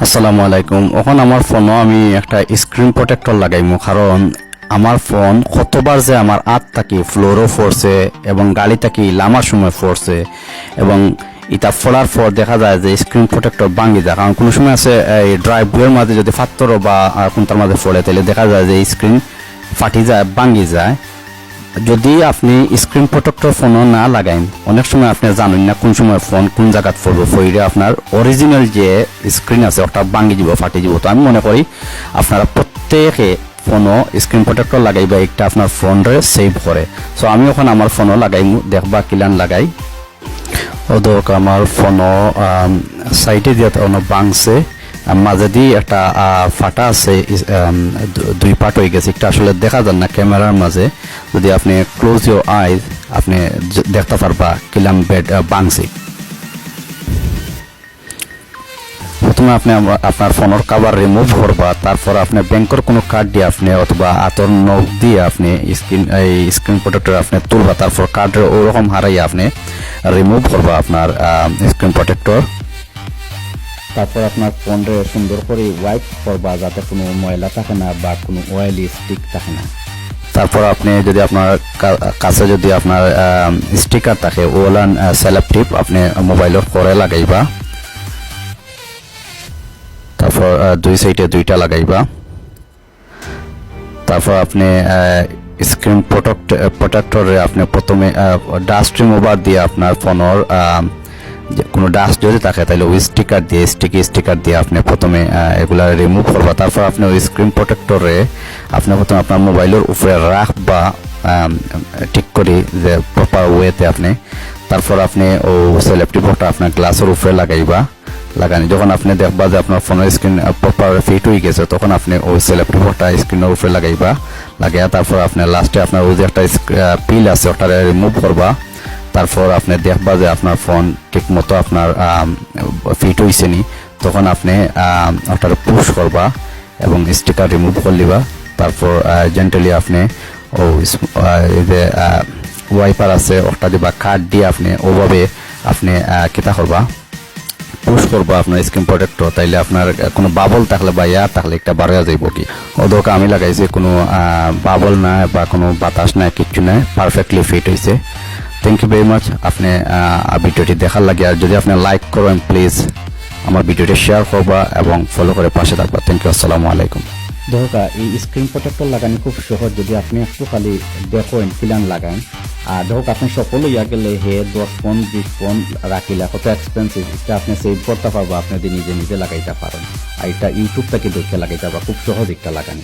আসসালামু আলাইকুম। এখন আমার ফোনও আমি একটা স্ক্রিন প্রোটেক্টর লাগাইমু, কারণ আমার ফোন কতবার যে আমার হাত থাকি ফ্লোরও পড়ছে এবং গাড়ি থাকি লামার সময় পড়ছে, এবং এটা ফোলার পর দেখা যায় যে স্ক্রিন প্রোটেক্টর ভাঙি যায়। কারণ কোনো সময় আছে এই ড্রাইভ বইয়ের মাঝে যদি ফাত্তরও বা কোনটার মাঝে পড়ে, তাহলে দেখা যায় যে স্ক্রিন ফাটি যায়, ভাঙি যায়। যদি আপনি স্ক্রিন প্রোটেক্টর ফোনও না লাগাইন, অনেক সময় আপনি জানেন না কোন সময় ফোন কোন জায়গাত পড়বে, ফইরে আপনার অরিজিনাল যে স্ক্রিন আছে ওটা ভাঙি যাব, ফাটি যাব। তো আমি মনে করি আপনারা প্রত্যেকে ফোনও স্ক্রিন প্রোটেক্টর লাগাইবা, একটা আপনার ফোনরে সেভ করে। সো আমি ওখানে আমার ফোনও লাগাইমু, দেখবা কিলান লাগাই। ও দোক আমার ফোনও সাইডে দিয়ে অনেক ভাঙছে, মাঝে দিয়ে একটা ফাটা আছে, দুই পার্ট হয়ে গেছে। একটা আসলে দেখা যান না ক্যামেরার মাঝে, যদি আপনি ক্লোজ ইউর আইজ আপনি দেখতে পারবা কিলাম বেড ভাঙছে। প্রথমে আপনি আপনার ফোনের কভার রিমুভ করবা, তারপর আপনি ব্যাংকের কোনো কার্ড দিয়ে আপনি অথবা হাতের নখ দিয়ে আপনি স্ক্রিন প্রোটেক্টর আপনি তুলবা, তারপর কার্ডের ওরকম হারাইয়া আপনি রিমুভ করবা আপনার স্ক্রিন প্রোটেক্টর। তারপর আপনার ফোনরে সুন্দর করে ওয়াইপ করবা, যাতে কোনো ময়লা থাকে না বা কোনো অয়েলি স্টিক থাকে না। তারপর আপনি যদি আপনার কাছে যদি আপনার স্টিকার থাকে, ওলান সেলফ টিপ আপনি মোবাইলের করে লাগাইবা। তারপর দুই সাইডে দুইটা লাগাইবা। তারপর আপনি স্ক্রিন প্রোটেক্টরে আপনি প্রথমে ডাস্ট রিমুভার দিয়ে আপনার ফোনের কোনো ডাস্ট যদি থাকে তাহলে ওই স্টিকার দিয়ে আপনি প্রথমে এগুলা রিমুভ করবা। তারপর আপনি ওই স্ক্রিন প্রোটেক্টরে আপনি প্রথমে আপনার মোবাইলের উপরে রাখবা ঠিক করে, যে প্রপার ওয়েতে আপনি। তারপর আপনি ও সেলফ টিপটা আপনার গ্লাসের উপরে লাগানি যখন আপনি দেখবা যে আপনার ফোনের স্ক্রিন প্রপার ফিট হয়ে গেছে, তখন আপনি ওই সেলফ টিপটা স্ক্রিনের উপরে লাগাইয়া তারপর আপনি লাস্টে আপনার ওই যে একটা পিল আছে ওটা রিমুভ করবা। তারপর আপনি দেখবা যে আপনার ফোন ঠিক মতো আপনার ফিট হয়েছে নি, তখন আপনি ওটার পুশ করবা এবং স্টিকার রিমুভ করলিবা। তারপর জেন্টালি আপনি ও এই যে ওয়াইপার আছে ওটা দিবা, কার্ড দিয়ে আপনি ওভাবে আপনি কেতা করবা, পুশ করবো আপনার স্ক্রিন প্রোটেক্টর। তাইলে আপনার কোনো বাবল থাকলে বা এয়ার থাকলে একটা বাড়া যাইব কি। ওদেরকে আমি লাগাইছি, কোনো বাবল না বা কোনো বাতাস নাই, কিচ্ছু নাই, পারফেক্টলি ফিট হয়েছে। থ্যাংক ইউ ভেরি মাচ আপনি ভিডিওটি দেখার লাগে। আর যদি আপনি লাইক করেন প্লিজ আমার ভিডিওটি শেয়ার করবা এবং ফলো করে পাশে থাকবা। থ্যাংক ইউ, আসসালামু আলাইকুম। দরকার এই স্ক্রিন প্রোটেক্টর লাগানো খুব সহজ, যদি আপনি একটু খালি দেখেন কিলান লাগান। আর ধরুক আপনি সকলে ইয়া গেলে 10 ফোন 20 ফোন রাখিলা, কত এক্সপেন্সিভ, এটা আপনি সেভ করতে পারবো, আপনি নিজে লাগাইতে পারেন। আর এটা ইউটিউব থেকে দেখে লাগাইতে পারবা, খুব সহজ একটা লাগানি।